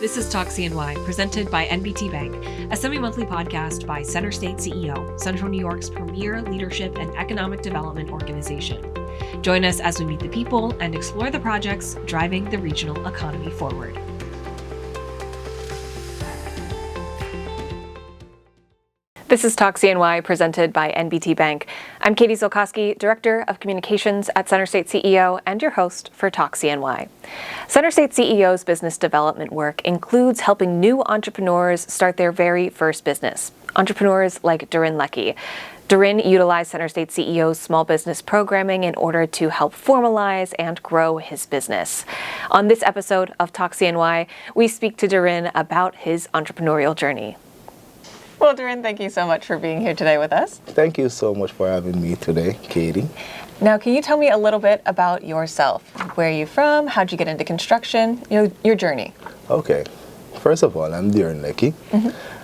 This is Talk CNY, presented by NBT Bank, a semi-monthly podcast by CenterState CEO, Central New York's premier leadership and economic development organization. Join us as we meet the people and explore the projects driving the regional economy forward. This is Talk CNY, presented by NBT Bank. I'm Katie Zolkowski, Director of Communications at CenterState CEO and your host for Talk CNY. CenterState CEO's business development work includes helping new entrepreneurs start their very first business. Entrepreneurs like Durin Leckie. Durin utilized CenterState CEO's small business programming in order to help formalize and grow his business. On this episode of Talk CNY, we speak to Durin about his entrepreneurial journey. Well, Durin, thank you so much for being here today with us. Thank you so much for having me today, Katie. Now, can you tell me a little bit about yourself? Where are you from? How'd you get into construction? Your journey. Okay. First of all, I'm Durin Leckie,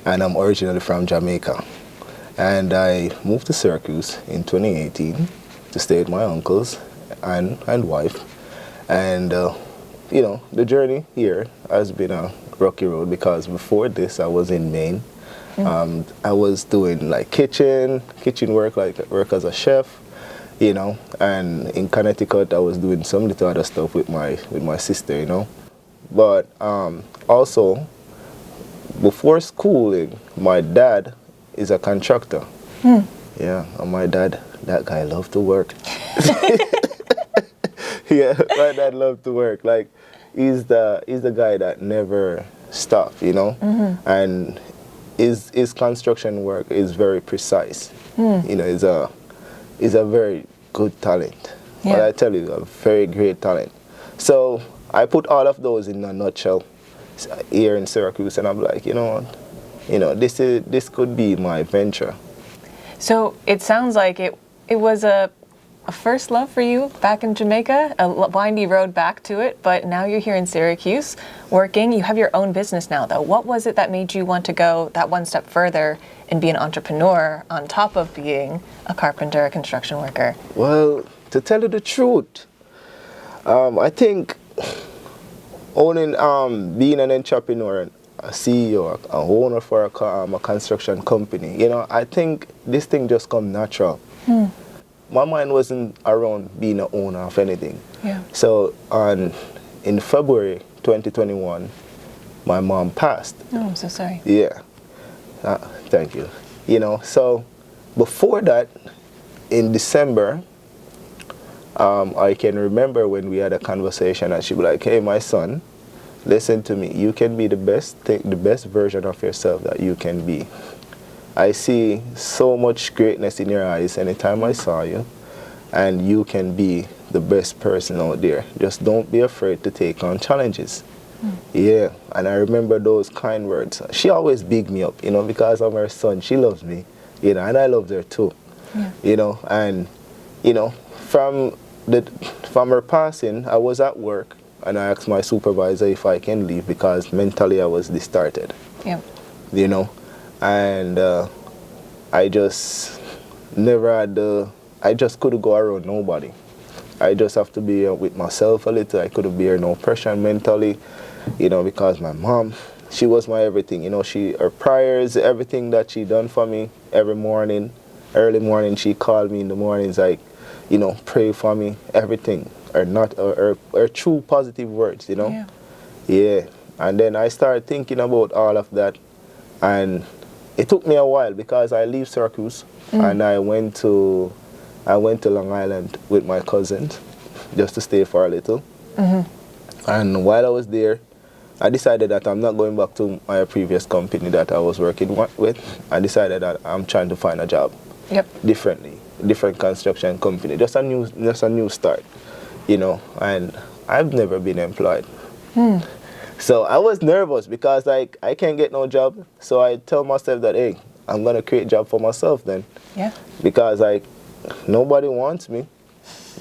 and I'm originally from Jamaica. And I moved to Syracuse in 2018 to stay with my uncles and wife. And, the journey here has been a rocky road because before this, I was in Maine. I was doing like kitchen work, like work as a chef, and in Connecticut I was doing some little other stuff with my sister, But also, before schooling, my dad is a contractor. Yeah, and my dad, that guy loved to work. Yeah, my dad loved to work. Like, he's the guy that never stopped, and his construction work is very precise. He's a very good talent. Yeah. But I tell you, a very great talent. So I put all of those in a nutshell here in Syracuse, and I'm like, this could be my venture. So it sounds like it was a first love for you back in Jamaica, a windy road back to it, but now you're here in Syracuse working. You have your own business now, though. What was it that made you want to go that one step further and be an entrepreneur on top of being a carpenter, a construction worker? Well, to tell you the truth, I think being an entrepreneur, a CEO, an owner for a construction company, I think this thing just come natural. My mind wasn't around being an owner of anything. Yeah. So in February 2021, my mom passed. Oh, I'm so sorry. Yeah. Thank you. So before that, in December, I can remember when we had a conversation and she'd be like, hey, my son, listen to me. You can be the best version of yourself that you can be. I see so much greatness in your eyes anytime I saw you, and you can be the best person out there. Just don't be afraid to take on challenges. Yeah, and I remember those kind words. She always bigged me up, because I'm her son. She loves me, and I love her too. Yeah. And from her passing, I was at work, and I asked my supervisor if I can leave because mentally I was distorted. Yeah. And I just I just couldn't go around nobody. I just have to be with myself a little. I couldn't bear no pressure mentally, because my mom, she was my everything. Her prayers, everything that she done for me every morning, early morning, she called me in the mornings, like, pray for me, everything, or true positive words, Yeah. Yeah. And then I started thinking about all of that, and it took me a while because I leave Syracuse and I went to Long Island with my cousins just to stay for a little. And while I was there, I decided that I'm not going back to my previous company that I was working with. I decided that I'm trying to find a job different construction company, just a new start, and I've never been employed. So I was nervous because I can't get no job. So I tell myself that, hey, I'm gonna create a job for myself then. Yeah. Because nobody wants me,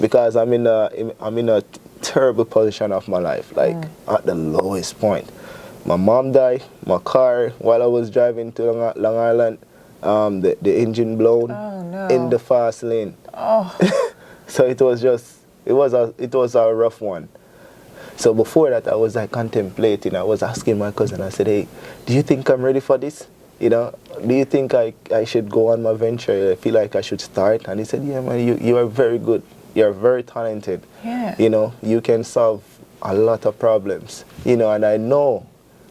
because I'm in a terrible position of my life, at the lowest point. My mom died, my car while I was driving to Long Island, the engine blown in the fast lane. Oh. So it was a rough one. So before that, I was like contemplating. I was asking my cousin, I said, hey, do you think I'm ready for this? You know, do you think I should go on my venture? I feel like I should start. And he said, yeah, man, you are very good. You're very talented. Yeah. You know, you can solve a lot of problems. You know, and I know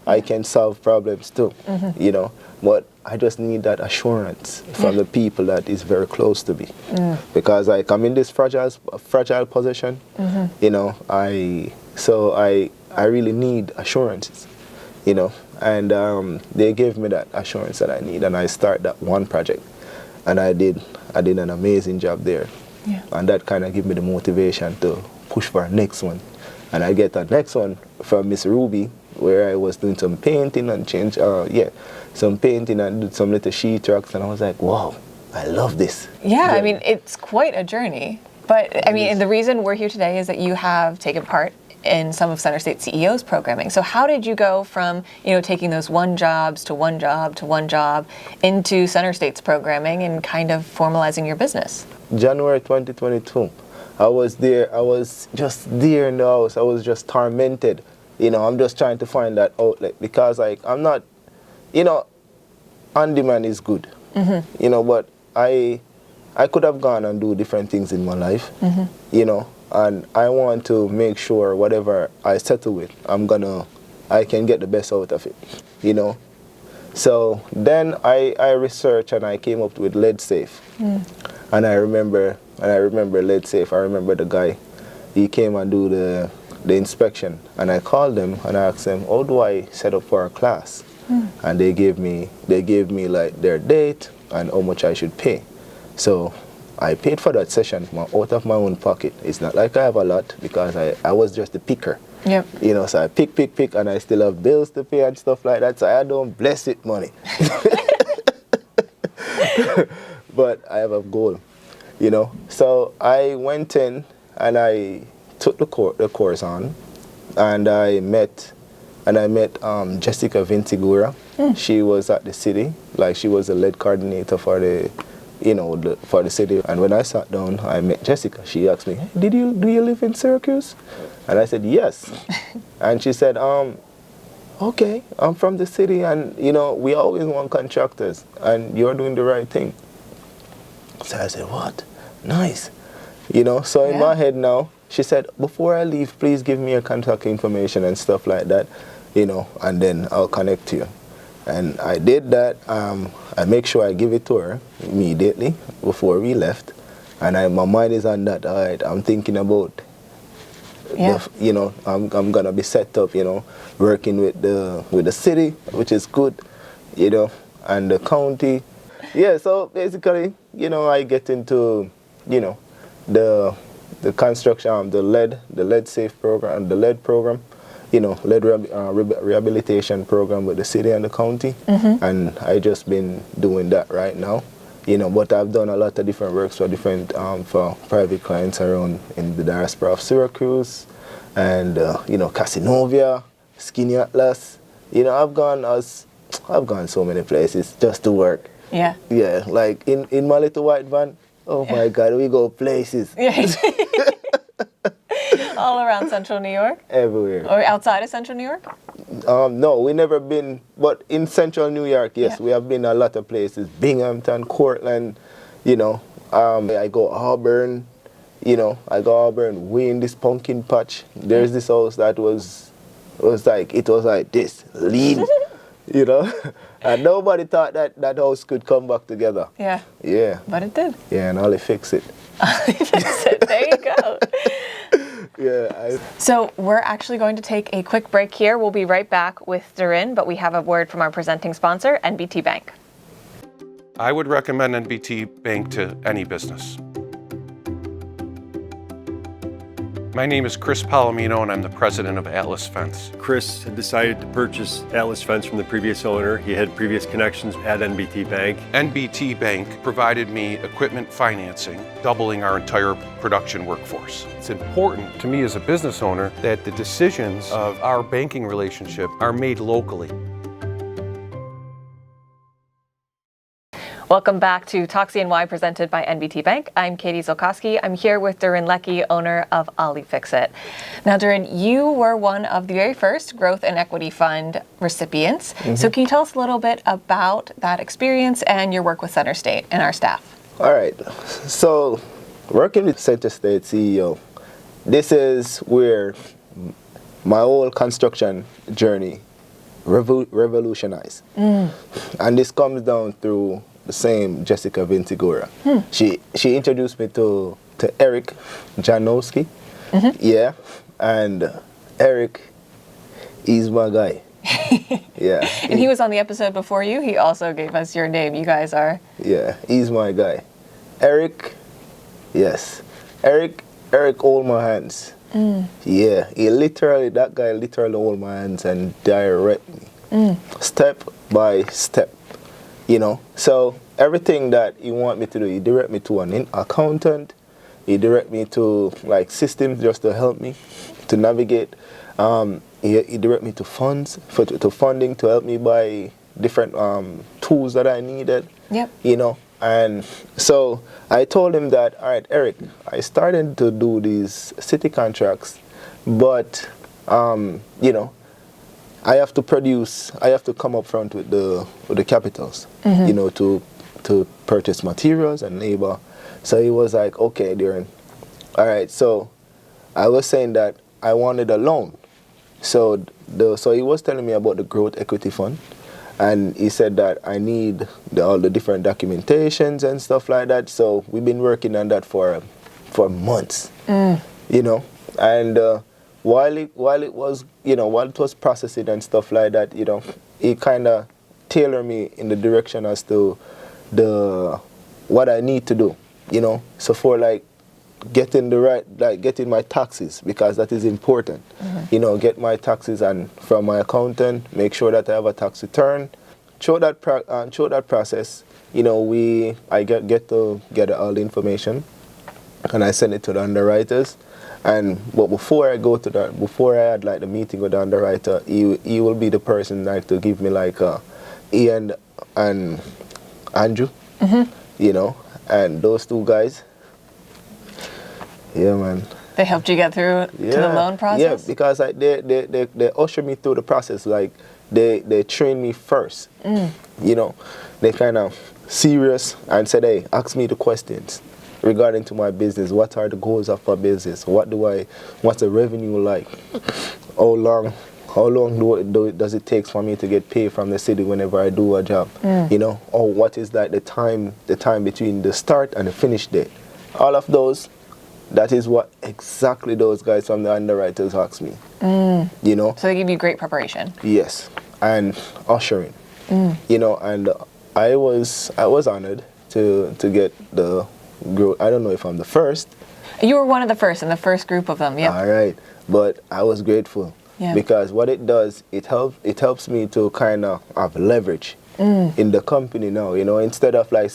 I can solve problems too. You know, but I just need that assurance from the people that is very close to me. Because like I'm in this fragile position. You know, I really need assurances. You know, and they gave me that assurance that I need, and I started that one project, and I did an amazing job there. Yeah. And that kind of gave me the motivation to push for the next one. And I get the next one from Miss Ruby, where I was doing some painting and some painting and did some little sheetrocks, and I was like, wow, I love this. Yeah, I mean, it's quite a journey. But I mean, and the reason we're here today is that you have taken part in some of CenterState CEO's programming. So how did you go from, you know, taking those one jobs to one job to one job into CenterState's programming and kind of formalizing your business? January 2022, I was there. I was just there in the house. I was just tormented. You know, I'm just trying to find that outlet because, like, I'm not, you know, on-demand is good. You know, but I could have gone and do different things in my life. You know, and I want to make sure whatever I settle with, I can get the best out of it. You know, so then I researched and I came up with lead safe. And I remember lead safe. I remember the guy. He came and do the inspection, and I called them and I asked them, how do I set up for a class? And they gave me like their date and how much I should pay. So I paid for that session out of my own pocket. It's not like I have a lot because I was just the picker. Yep. You know, so I pick, and I still have bills to pay and stuff like that. So I don't bless it money. But I have a goal, you know. So I went in and I took the course on, and I met Jessica Vintigura. She was at the city, like she was the lead coordinator for the, you know, for the city. And when I sat down, I met Jessica. She asked me, hey, do you live in Syracuse? And I said, yes. And she said, okay, I'm from the city, and you know, we always want contractors, and you're doing the right thing. So I said, what? Nice. You know, so in my head now, she said, before I leave, please give me your contact information and stuff like that, you know, and then I'll connect you. And I did that. I make sure I give it to her immediately before we left. And my mind is on that. All right, I'm thinking about, you know, I'm going to be set up, you know, working with the city, which is good, you know, and the county. Yeah, so basically, you know, I get into, you know, the construction, the lead safe program, the lead program, you know, lead rehabilitation program with the city and the county. And I just been doing that right now, you know, but I've done a lot of different works for different, for private clients around in the diaspora of Syracuse and, you know, Casanova, Skinny Atlas. You know, I've gone so many places just to work. Yeah. Yeah, like in my little white van, oh my God, we go places. All around Central New York? Everywhere. Or outside of Central New York? No, we never been, but in Central New York, yes, we have been a lot of places. Binghamton, Cortland, you know. I go Auburn, you know, way in this pumpkin patch. There's this house that was like this, lean, you know. And nobody thought that house could come back together. Yeah. Yeah. But it did. Yeah, and Ollie fix it. Fix it. There you go. Yeah. So we're actually going to take a quick break here. We'll be right back with Durin, but we have a word from our presenting sponsor, NBT Bank. I would recommend NBT Bank to any business. My name is Chris Palomino, and I'm the president of Atlas Fence. Chris had decided to purchase Atlas Fence from the previous owner. He had previous connections at NBT Bank. NBT Bank provided me equipment financing, doubling our entire production workforce. It's important to me as a business owner that the decisions of our banking relationship are made locally. Welcome back to Talk CNY presented by NBT Bank. I'm Katie Zolkowski. I'm here with Durin Leckie, owner of Ollie Fix-It. Now, Durin, you were one of the very first Growth and Equity Fund recipients. So can you tell us a little bit about that experience and your work with CenterState and our staff? All right. So working with CenterState CEO, this is where my whole construction journey revolutionized. And this comes down through the same Jessica Vintigora. She introduced me to Eric Janowski. Yeah, and Eric, he's my guy. Yeah. And he was on the episode before you. He also gave us your name. You guys are. Yeah, he's my guy. Eric, yes. Eric hold my hands. Yeah, that guy literally hold my hands and direct me. Step by step. You know, so everything that he want me to do, he direct me to an accountant, he direct me to like systems just to help me to navigate. He direct me to funds, to funding to help me buy different tools that I needed. Yep. You know, and so I told him that, all right, Eric, I started to do these city contracts, but you know, I have to come up front with the capitals, you know, to purchase materials and labor. So he was like, okay, Durin, all right. So I was saying that I wanted a loan. So he was telling me about the Growth Equity Fund, and he said that I need all the different documentations and stuff like that. So we've been working on that for months, you know, and while it was processing and stuff like that, you know, it kind of tailored me in the direction as to what I need to do, you know. So for like getting my taxes, because that is important, you know, get my taxes and from my accountant, make sure that I have a tax return, show that process, you know. I get all the information, and I send it to the underwriters. But before I had like the meeting with the underwriter, he will be the person like to give me like Ian and Andrew, you know, and those two guys. Yeah, man. They helped you get through to the loan process? Yeah, because like, they usher me through the process. Like they train me first. You know, they kind of serious and said, hey, ask me the questions regarding to my business. What are the goals of my business? What's the revenue like? How long does it take for me to get paid from the city whenever I do a job? You know, or what is like the time between the start and the finish date? All of those, that is what exactly those guys from the underwriters ask me. You know. So they give you great preparation. Yes, and ushering. You know, and I was honored to get the Growth. I don't know if I'm the first. You were one of the first in the first group of them. Yeah. All right, but I was grateful because what it does, it helps me to kind of have leverage in the company now. You know, instead of like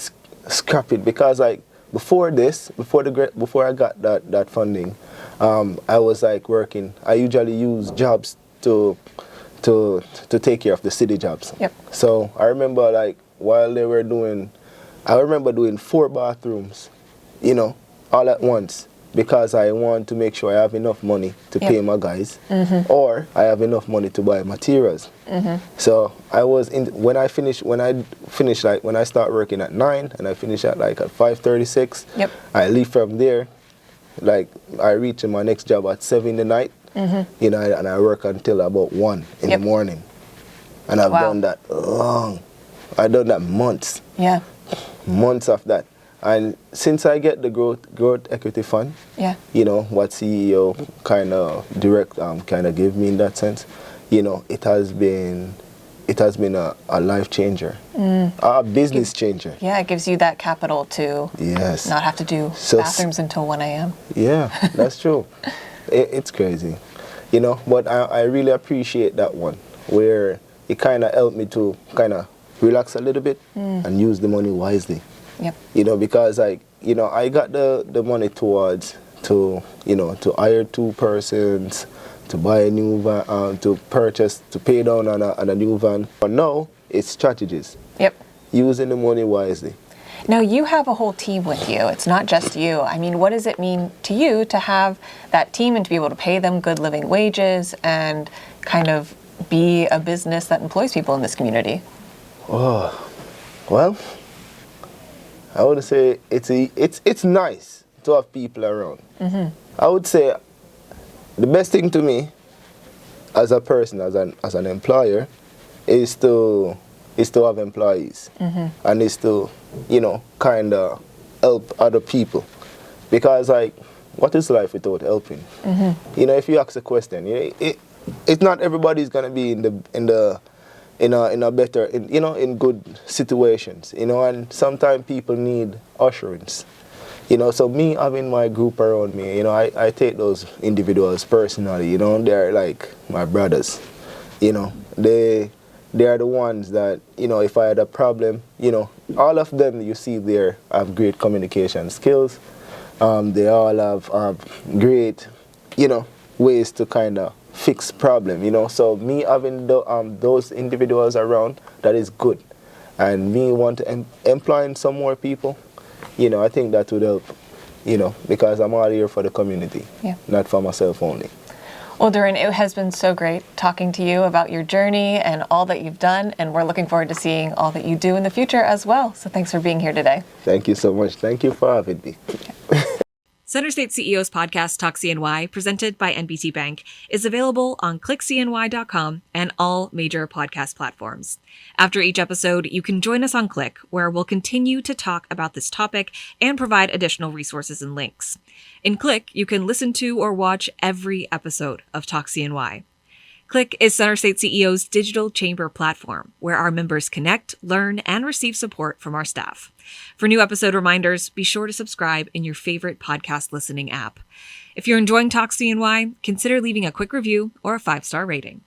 scrap it, because like before I got that funding, I was like working. I usually use jobs to take care of the city jobs. Yep. So I remember like while they were doing, I remember doing 4 bathrooms, you know, all at once, because I want to make sure I have enough money to pay my guys, or I have enough money to buy materials. So when I start working at 9 and I finish at like at 5:36. Yep. I leave from there, like I reach my next job at 7 in the night, you know, and I work until about 1 in the morning, and I've done that long. I've done that months. Yeah. Months of that. And since I get the growth equity fund, you know, what CEO kind of gave me in that sense, you know, it has been a life changer, a business changer. Yeah, it gives you that capital to not have to do bathrooms until 1 a.m. Yeah, that's true. It's crazy, you know, but I really appreciate that one, where it kind of helped me to kind of relax a little bit and use the money wisely. Yep. You know, because like, you know, I got the money towards to hire 2 persons, to buy a new van, to pay down on a new van. But now it's strategies. Yep. Using the money wisely. Now you have a whole team with you. It's not just you. I mean, what does it mean to you to have that team and to be able to pay them good living wages and kind of be a business that employs people in this community? Oh, well, I would say it's nice to have people around. I would say the best thing to me as a person, as an employer, is to have employees, and is to, kind of help other people, because like, what is life without helping? If you ask a question, it's not everybody's gonna be in a better, in good situations, and sometimes people need assurance. So me having my group around me, I take those individuals personally, they're like my brothers, they are the ones that, if I had a problem, all of them you see there have great communication skills. They all have great, ways to kind of fix problem, So me having those individuals around, that is good. And me want to employing some more people, I think that would help, because I'm all here for the community, not for myself only. Well, Durin, it has been so great talking to you about your journey and all that you've done, and we're looking forward to seeing all that you do in the future as well. So thanks for being here today. Thank you so much. Thank you for having me. CenterState CEO's podcast, Talk CNY, presented by NBT Bank, is available on clickcny.com and all major podcast platforms. After each episode, you can join us on Click, where we'll continue to talk about this topic and provide additional resources and links. In Click, you can listen to or watch every episode of Talk CNY. Click is CenterState CEO's digital chamber platform, where our members connect, learn, and receive support from our staff. For new episode reminders, be sure to subscribe in your favorite podcast listening app. If you're enjoying Talk CNY, consider leaving a quick review or a 5-star rating.